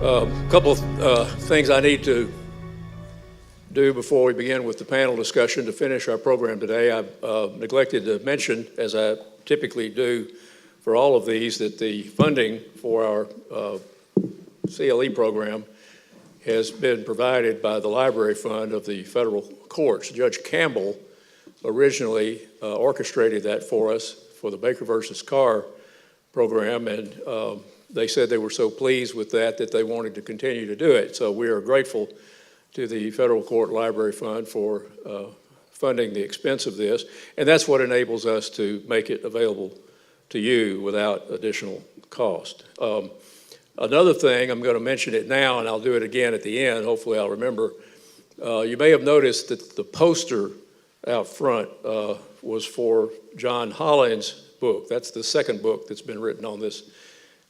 A couple of things I need to do before we begin with the panel discussion to finish our program today. I've neglected to mention, as I typically do for all of these, that the funding for our CLE program has been provided by the Library Fund of the federal courts. Judge Campbell originally orchestrated that for us for the Baker versus Carr program, and they said they were so pleased with that they wanted to continue to do it. So we are grateful to the Federal Court Library Fund for funding the expense of this, and that's what enables us to make it available to you without additional cost. Another thing, I'm going to mention it now, and I'll do it again at the end, hopefully I'll remember. You may have noticed that the poster out front was for John Holland's book. That's the second book that's been written on this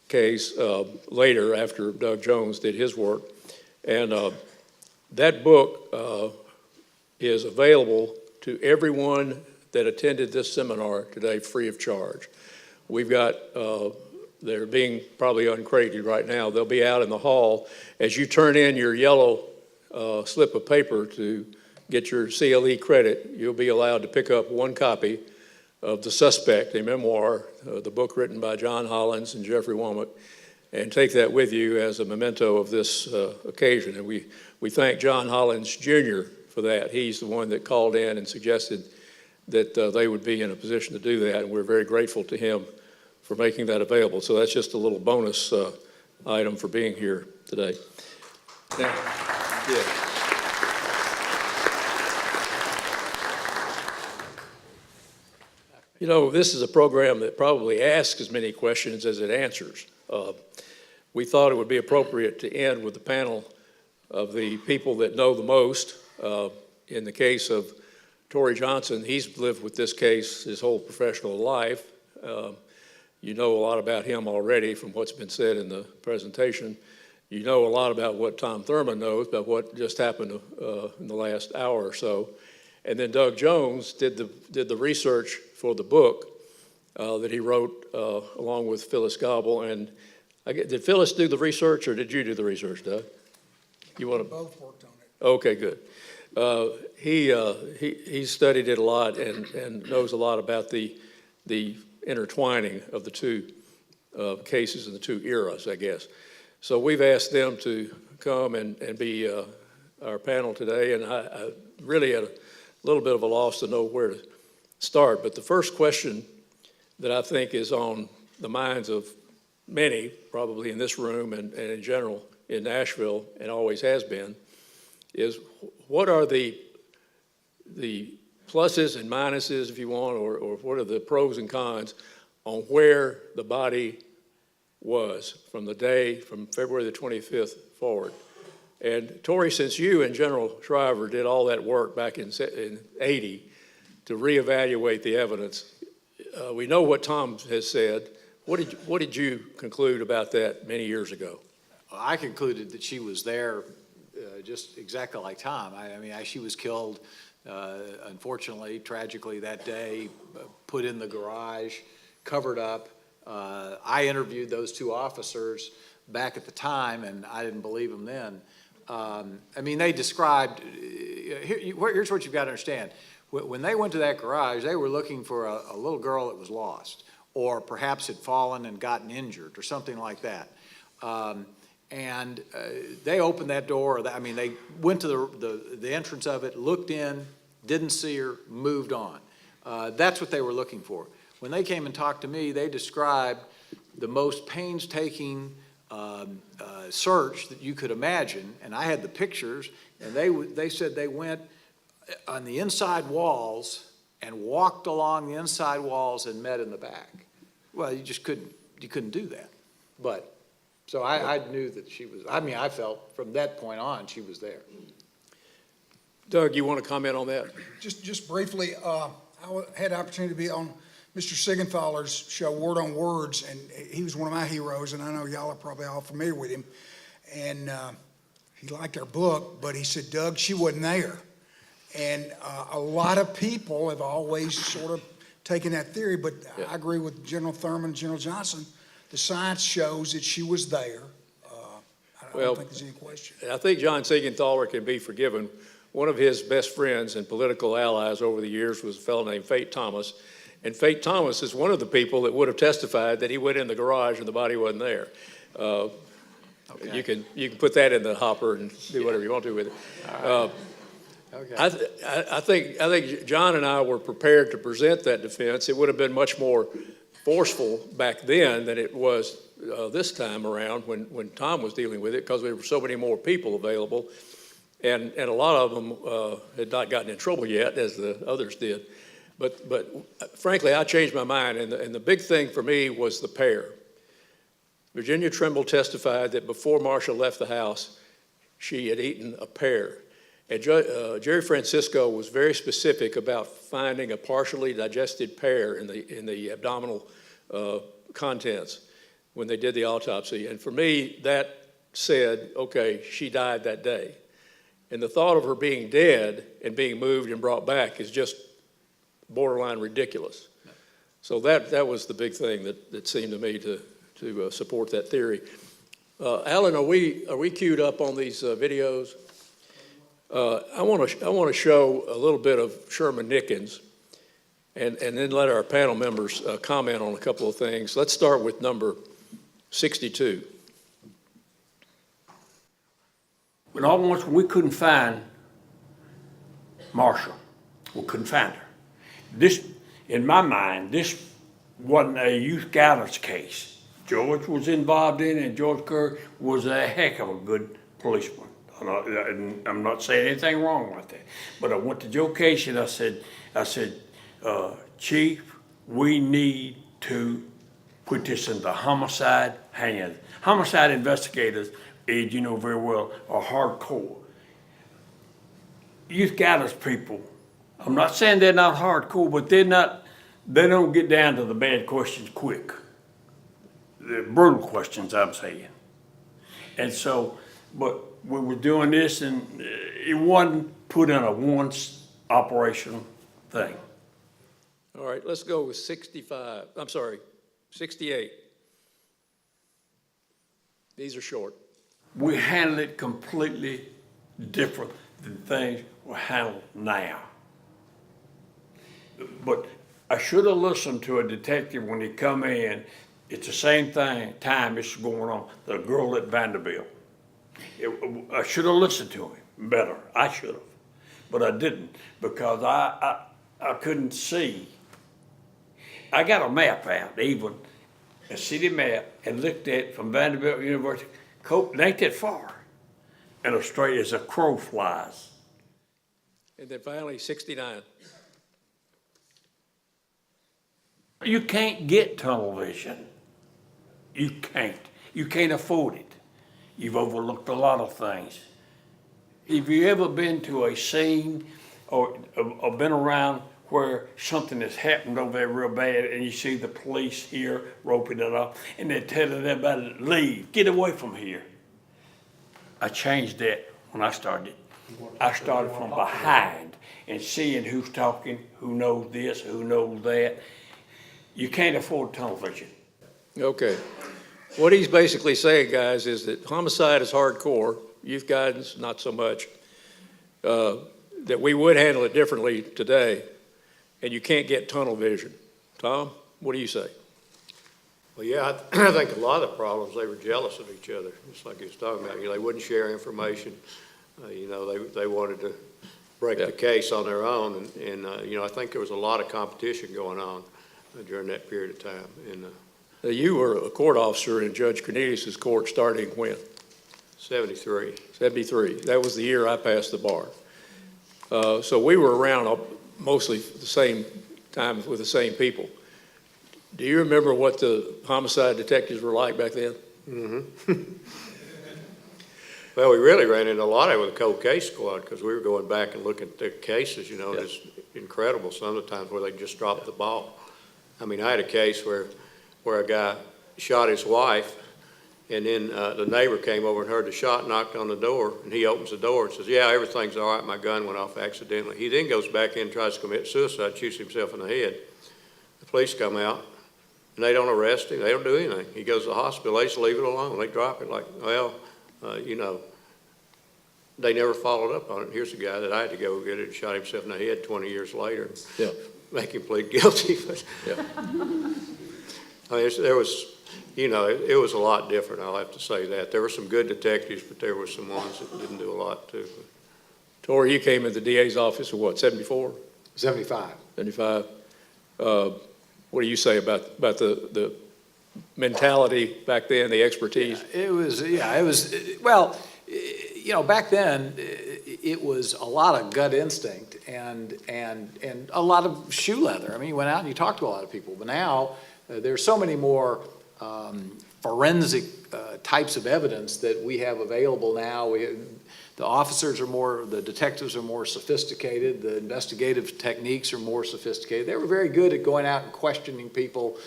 case later, after Doug Jones did his work. And that book is available to everyone that attended this seminar today free of charge. We've got, they're being probably uncrated right now. They'll be out in the hall. As you turn in your yellow slip of paper to get your CLE credit, you'll be allowed to pick up one copy of The Suspect, a memoir, the book written by John Hollins and Jeffrey Womack, and take that with you as a memento of this occasion. And we thank John Hollins Jr. for that. He's the one that called in and suggested that they would be in a position to do that, and we're very grateful to him for making that available. So that's just a little bonus item for being here today. Now, yeah. You know, this is a program that probably asks as many questions as it answers. We thought it would be appropriate to end with the panel of the people that know the most. In the case of Torrey Johnson, he's lived with this case his whole professional life. You know a lot about him already from what's been said in the presentation. You know a lot about what Tom Thurman knows, about what just happened in the last hour or so. And then Doug Jones did the research for the book that he wrote along with Phyllis Gobble. And did Phyllis do the research, or did you do the research, Doug? You want to? Both worked on it. Okay, good. He studied it a lot and knows a lot about the intertwining of the two cases and the two eras, I guess. So we've asked them to come and be our panel today, and I really had a little bit of a loss to know where to start. But the first question that I think is on the minds of many, probably in this room and in general in Nashville, and always has been, is what are the pluses and minuses, if you want, or what are the pros and cons on where the body was from February the 25th forward. And Torrey, since you and General Shriver did all that work back in 80 to reevaluate the evidence, we know what Tom has said. What did you conclude about that many years ago? I concluded that she was there just exactly like Tom. I mean, she was killed, unfortunately, tragically that day, put in the garage, covered up. I interviewed those two officers back at the time, and I didn't believe them then. I mean, they described, here's what you've got to understand. When they went to that garage, they were looking for a little girl that was lost, or perhaps had fallen and gotten injured, or something like that. And they opened that door. I mean, they went to the entrance of it, looked in, didn't see her, moved on. That's what they were looking for. When they came and talked to me, they described the most painstaking search that you could imagine, and I had the pictures, and they said they went on the inside walls and walked along the inside walls and met in the back. Well, you couldn't do that. But so I knew that she was, I mean, I felt from that point on she was there. Doug, you want to comment on that? Just briefly, I had the opportunity to be on Mr. Siegenthaler's show, Word on Words, and he was one of my heroes, and I know y'all are probably all familiar with him. And he liked our book, but he said, Doug, she wasn't there. And a lot of people have always sort of taken that theory, but yeah. I agree with General Thurman and General Johnson. The science shows that she was there. I Well, don't think there's any question. I think John Siegenthaler can be forgiven. One of his best friends and political allies over the years was a fellow named Fate Thomas. And Fate Thomas is one of the people that would have testified that he went in the garage and the body wasn't there. Okay. You can put that in the hopper and do whatever you want to with it. Okay. I think John and I were prepared to present that defense. It would have been much more forceful back then than it was this time around when Tom was dealing with it, because there were so many more people available, and a lot of them had not gotten in trouble yet, as the others did. But frankly, I changed my mind, and the big thing for me was the pair. Virginia Trimble testified that before Marcia left the house, she had eaten a pear. And Jerry Francisco was very specific about finding a partially digested pear in the abdominal contents when they did the autopsy. And for me, that said, okay, she died that day. And the thought of her being dead and being moved and brought back is just borderline ridiculous. So that was the big thing that seemed to me to support that theory. Alan, are we queued up on these videos? I want to show a little bit of Sherman Nickens, and then let our panel members comment on a couple of things. Let's start with number 62. When almost we couldn't find Marcia, we couldn't find her. This, in my mind, this wasn't a youth guidance case. George was involved in it, and George Kerr was a heck of a good policeman. I'm not saying anything wrong with that. But I went to Joe Casey and I said, Chief, we need to put this in the homicide hands. Homicide investigators, as you know very well, are hardcore. Youth guidance people, I'm not saying they're not hardcore, but they don't get down to the bad questions quick. The brutal questions, I'm saying. And so, but we were doing this, and it wasn't put in a once operational thing. All right, let's go with 68. These are short. We handled it completely different than things were handled now. But I should have listened to a detective when he come in. It's the same time this is going on. The girl at Vanderbilt. I should have listened to him better. I should have, but I didn't, because I couldn't see. I got a map out, even a city map, and looked at from Vanderbilt University. It ain't that far, and as straight as a crow flies. And then finally, 69. You can't get tunnel vision. You can't. You can't afford it. You've overlooked a lot of things. Have you ever been to a scene or been around where something has happened over there real bad, and you see the police here roping it up, and they're telling everybody, leave, get away from here? I changed that when I started. I started from behind and seeing who's talking, who knows this, who knows that. You can't afford tunnel vision. Okay. What he's basically saying, guys, is that homicide is hardcore, youth guidance, not so much, that we would handle it differently today, and you can't get tunnel vision. Tom, what do you say? Well, yeah, I think a lot of the problems, they were jealous of each other, just like he was talking about. They wouldn't share information. They wanted to break the case on their own, and I think there was a lot of competition going on during that period of time. And You were a court officer in Judge Cornelius's court starting when? 73. 73. That was the year I passed the bar. So we were around mostly the same time with the same people. Do you remember what the homicide detectives were like back then? Mm-hmm. Well, we really ran into a lot of it with the cold case squad, because we were going back and looking at the cases, It's incredible some of the times where they just dropped the ball. I mean, I had a case where a guy shot his wife, and then the neighbor came over and heard the shot, knocked on the door, and he opens the door and says, yeah, everything's all right, my gun went off accidentally. He then goes back in and tries to commit suicide, shoots himself in the head. The police come out, and they don't arrest him, they don't do anything. He goes to the hospital, they just leave it alone, they drop it like, well, you know, they never followed up on it. Here's a guy that I had to go get it and shot himself in the head 20 years later. Yeah. Make him plead guilty. But, Yeah. I mean, there was, you know, it was a lot different, I'll have to say that. There were some good detectives, but there were some ones that didn't do a lot too. Tori, you came in the DA's office in what, 74, 75. 75? What do you say about the mentality back then, the expertise? It was, well, you know, back then, it was a lot of gut instinct and a lot of shoe leather. I mean, you went out and you talked to a lot of people, but now there's so many more forensic types of evidence that we have available now. The officers are more, the detectives are more sophisticated, the investigative techniques are more sophisticated. They were very good at going out and questioning people,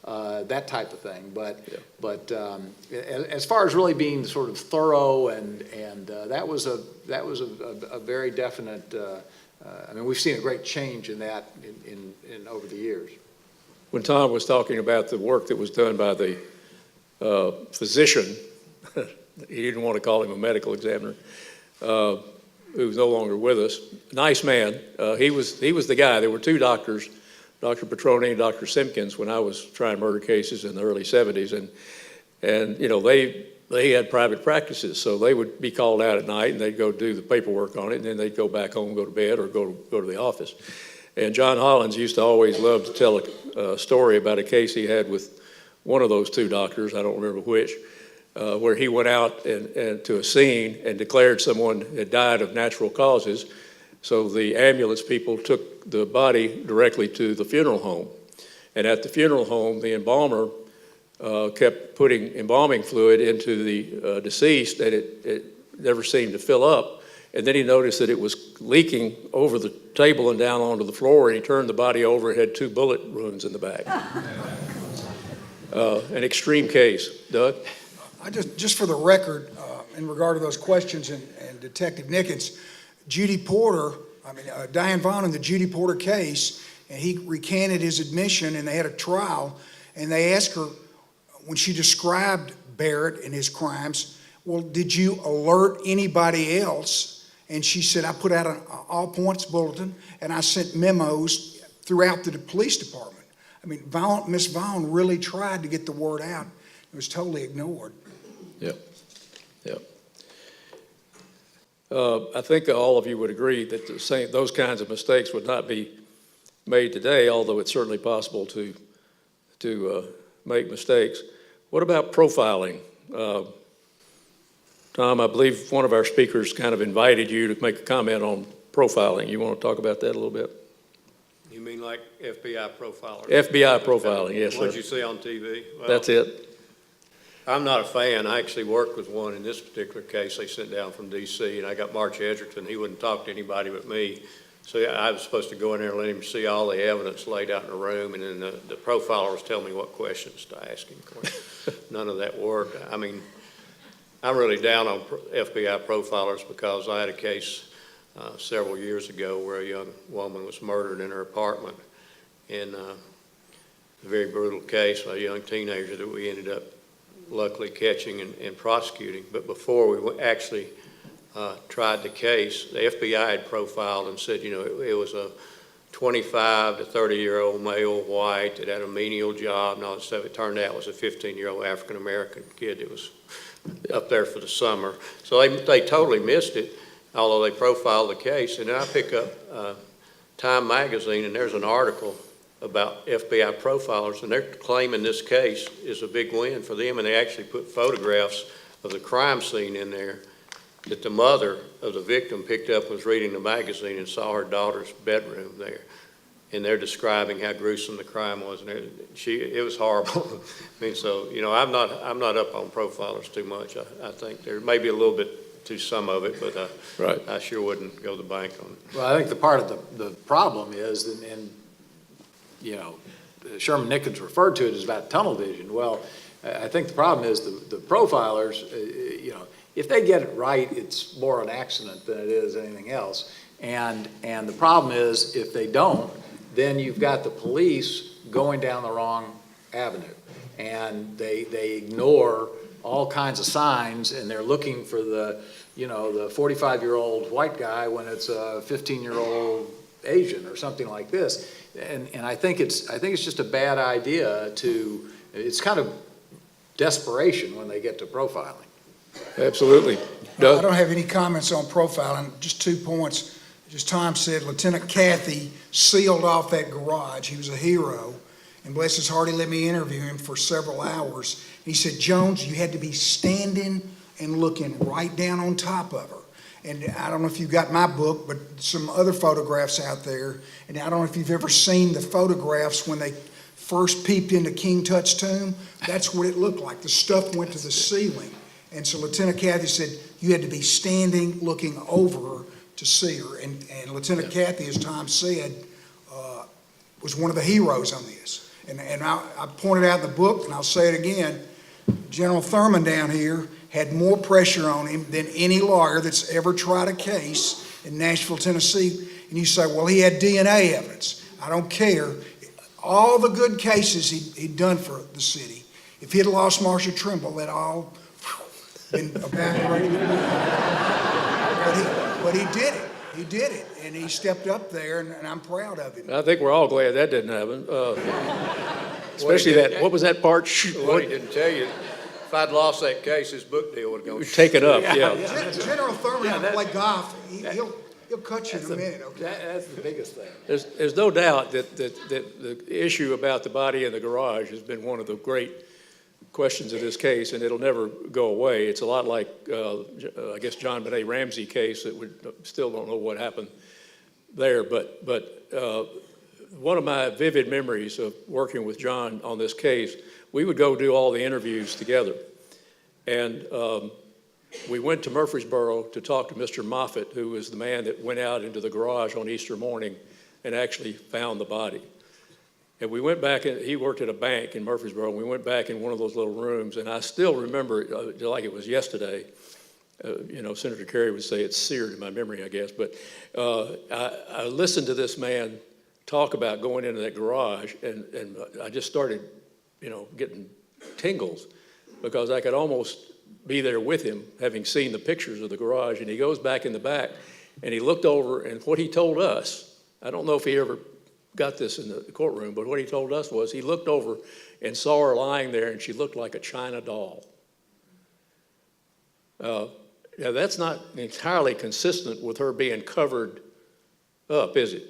that type of thing. But as far as really being sort of thorough and that was a very definite. I mean, we've seen a great change in that in over the years. When Tom was talking about the work that was done by the physician, he didn't want to call him a medical examiner, who's no longer with us. Nice man. He was the guy. There were two doctors, Dr. Petroni and Dr. Simpkins, when I was trying murder cases in the early 70s, and you know, they had private practices, so they would be called out at night and they'd go do the paperwork on it, and then they'd go back home, go to bed, or go to the office. And John Hollins used to always love to tell a story about a case he had with one of those two doctors, I don't remember which, where he went out and to a scene and declared someone had died of natural causes. So the ambulance people took the body directly to the funeral home. And at the funeral home, the embalmer kept putting embalming fluid into the deceased, and it never seemed to fill up. And then he noticed that it was leaking over the table and down onto the floor, and he turned the body over. It had 2 bullet wounds in the back. An extreme case. Doug? Just for the record, in regard to those questions and Detective Nickens, Diane Vaughn in the Judy Porter case, and he recanted his admission, and they had a trial, and they asked her, when she described Barrett and his crimes, well, did you alert anybody else? And she said, I put out an all points bulletin, and I sent memos throughout the police department. I mean, Miss Vaughn really tried to get the word out. It was totally ignored. Yep. I think all of you would agree that those kinds of mistakes would not be made today, although it's certainly possible to make mistakes. What about profiling? Tom, I believe one of our speakers kind of invited you to make a comment on profiling. You want to talk about that a little bit? You mean like FBI profilers? FBI profiling, yes, What sir. you see on TV? Well, That's it. I'm not a fan. I actually worked with one in this particular case. They sent down from D.C., and I got March Edgerton. He wouldn't talk to anybody but me. So yeah, I was supposed to go in there and let him see all the evidence laid out in the room, and then the profiler was telling me what questions to ask him. Of course, none of that worked. I mean, I'm really down on FBI profilers because I had a case several years ago where a young woman was murdered in her apartment, and a very brutal case, a young teenager that we ended up luckily catching and prosecuting. But before we actually tried the case, the FBI had profiled and said, you know, it was a 25 to 30-year-old male, white, that had a menial job and all that stuff. It turned out it was a 15-year-old African-American kid that was up there for the summer. So they totally missed it, although they profiled the case. And then I pick up Time magazine, and there's an article about FBI profilers, and they're claiming this case is a big win for them, and they actually put photographs of the crime scene in there that the mother of the victim picked up and was reading the magazine and saw her daughter's bedroom there. And they're describing how gruesome the crime was, and it was horrible. I mean, so, you know, I'm not up on profilers too much. I think there may be a little bit to some of it, but Right. I sure wouldn't go the bank on it. Well, I think the part of the problem is, and you know, Sherman Nickens referred to it as about tunnel vision. Well, I think the problem is the profilers, you know, if they get it right, it's more an accident than it is anything else. And the problem is, if they don't, then you've got the police going down the wrong avenue, and they ignore all kinds of signs, and they're looking for the 45-year-old white guy when it's a 15-year-old Asian or something like this. And I think it's just a bad idea it's kind of desperation when they get to profiling. Absolutely. I Doug? don't have any comments on profiling, just 2 points. As Tom said, Lieutenant Cathy sealed off that garage. He was a hero, and bless his heart, he let me interview him for several hours. He said, Jones, you had to be standing and looking right down on top of her. And I don't know if you got my book, but some other photographs out there, and I don't know if you've ever seen the photographs when they first peeped into King Tut's tomb. That's what it looked like. The stuff went to the ceiling. And so Lieutenant Cathy said you had to be standing looking over her to see her. And Lieutenant Cathy, as Tom said, was one of the heroes on this. And I pointed out in the book, and I'll say it again, General Thurman down here had more pressure on him than any lawyer that's ever tried a case in Nashville, Tennessee. And you say, well, he had DNA evidence. I don't care. All the good cases he'd done for the city, if he'd lost Marcia Trimble, that all been evaporated. But he did it. He did it, and he stepped up there, and I'm proud of him. I think we're all glad that didn't happen. Especially what was that part? What he didn't tell you, if I'd lost that case, his book deal would have gone. Take it up, yeah. General Thurman, I play golf. He'll cut you in a minute, okay? That's the biggest thing. There's no doubt that the issue about the body in the garage has been one of the great questions of this case, and it'll never go away. It's a lot like, I guess, John Benet Ramsey case that we still don't know what happened there. But one of my vivid memories of working with John on this case, we would go do all the interviews together. And we went to Murfreesboro to talk to Mr. Moffett, who was the man that went out into the garage on Easter morning and actually found the body. And we went back, and he worked at a bank in Murfreesboro, and we went back in one of those little rooms, and I still remember it like it was yesterday. Senator Kerry would say it's seared in my memory, I guess, but I listened to this man talk about going into that garage, and I just started, getting tingles, because I could almost be there with him, having seen the pictures of the garage. And he goes back in the back, and he looked over, and what he told us, I don't know if he ever got this in the courtroom, but what he told us was he looked over and saw her lying there, and she looked like a China doll. Now, that's not entirely consistent with her being covered up, is it?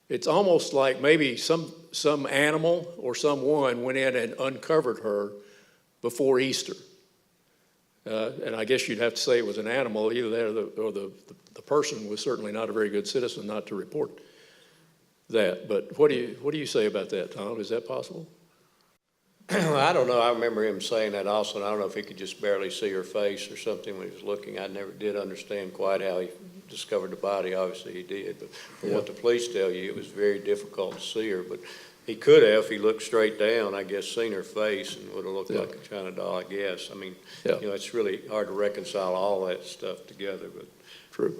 It's almost like maybe some animal or someone went in and uncovered her before Easter. And I guess you'd have to say it was an animal. Either that or the person was certainly not a very good citizen not to report that. But what do you say about that, Tom? Is that possible? I don't know. I remember him saying that also, and I don't know if he could just barely see her face or something when he was looking. I never did understand quite how he discovered the body. Obviously he did, but from what the police tell you, it was very difficult to see her. But he could have, if he looked straight down, I guess, seen her face and would have looked like a China doll, I guess. I mean, it's really hard to reconcile all that stuff together. But True.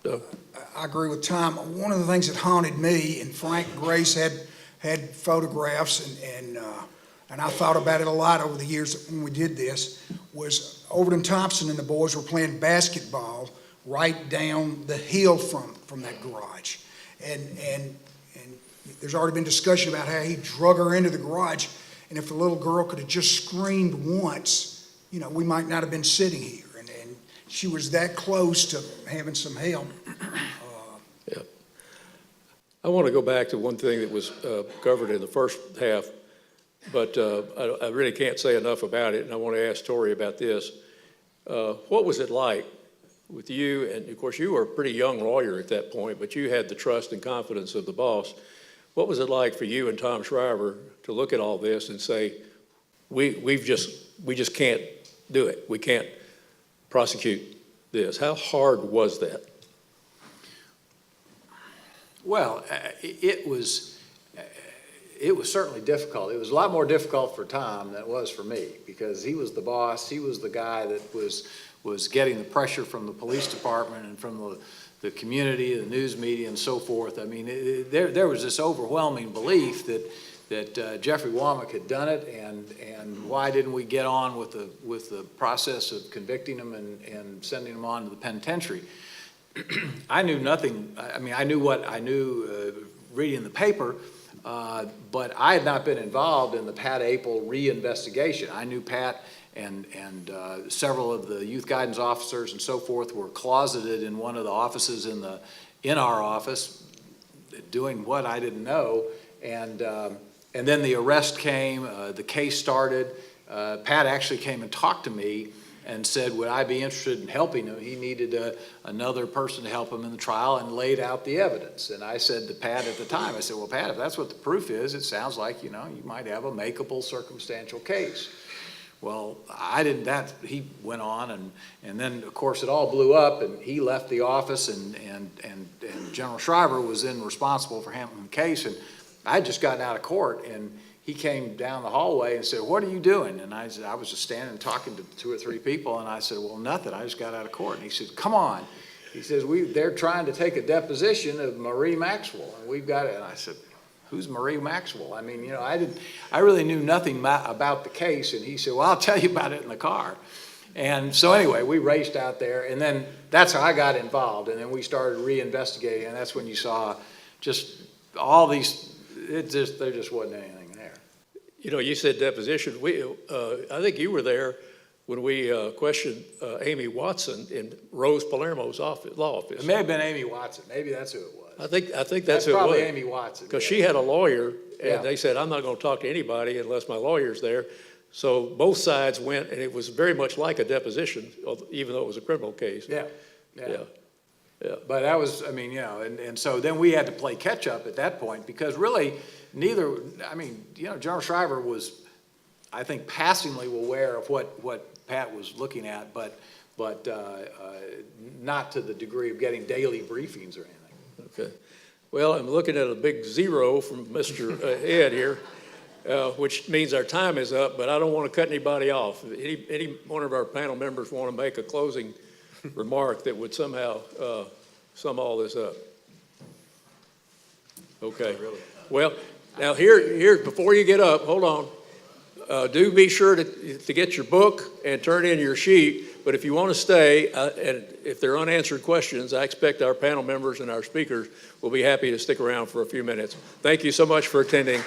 Doug? I agree with Tom. One of the things that haunted me, and Frank Grace had photographs, and I thought about it a lot over the years when we did this, was Overton Thompson and the boys were playing basketball right down the hill from that garage. And there's already been discussion about how he drug her into the garage, and if the little girl could have just screamed once, we might not have been sitting here. And she was that close to having some help. Yeah. I want to go back to one thing that was covered in the first half, but I really can't say enough about it, and I want to ask Tori about this. What was it like with you? And of course, you were a pretty young lawyer at that point, but you had the trust and confidence of the boss. What was it like for you and Tom Shriver to look at all this and say, we just can't do it. We can't prosecute this. How hard was that? Well, it was certainly difficult. It was a lot more difficult for Tom than it was for me, because he was the boss. He was the guy that was getting the pressure from the police department and from the community, the news media, and so forth. I mean, there was this overwhelming belief that that Jeffrey Womack had done it, and why didn't we get on with the process of convicting him and sending him on to the penitentiary? I knew nothing. I mean, I knew what I knew reading the paper, but I had not been involved in the Pat Apel reinvestigation. I knew Pat and several of the youth guidance officers and so forth were closeted in one of the offices in our office, doing what I didn't know, and then the arrest came, the case started. Pat actually came and talked to me and said, would I be interested in helping him? He needed another person to help him in the trial, and laid out the evidence. And I said to Pat at the time, I said, well, Pat, if that's what the proof is, it sounds like, you might have a makeable circumstantial case. Well, I didn't, he went on, and then, of course, it all blew up, and he left the office, and General Shriver was then responsible for handling the case, and I had just gotten out of court, and he came down the hallway and said, what are you doing? And I said, I was just standing talking to 2 or 3 people, and I said, well, nothing, I just got out of court. And he said, come on. He says, they're trying to take a deposition of Marie Maxwell, and we've got it. And I said, who's Marie Maxwell? I mean, I really knew nothing about the case. And he said, well, I'll tell you about it in the car. And so anyway, we raced out there, and then that's how I got involved. And then we started reinvestigating, and that's when you saw just all these, there just wasn't anything there. You said deposition. I think you were there when we questioned Amy Watson in Rose Palermo's law office. It may have been Amy Watson. Maybe that's who it was. I think that's who it was. Probably Amy Watson. Because she had a lawyer, and Yeah. they said, I'm not going to talk to anybody unless my lawyer's there. So both sides went, and it was very much like a deposition, even though it was a criminal case. Yeah. Yeah. But that was, and so then we had to play catch up at that point, because really General Shriver was, I think, passingly aware of what Pat was looking at, but not to the degree of getting daily briefings or anything. Okay. Well, I'm looking at a big 0 from Mr. Ed here, which means our time is up, but I don't want to cut anybody off. Any one of our panel members want to make a closing remark that would somehow sum all this up? Okay. Well, now here, before you get up, hold on. Do be sure to get your book and turn in your sheet. But if you want to stay, and if there are unanswered questions, I expect our panel members and our speakers will be happy to stick around for a few minutes. Thank you so much for attending.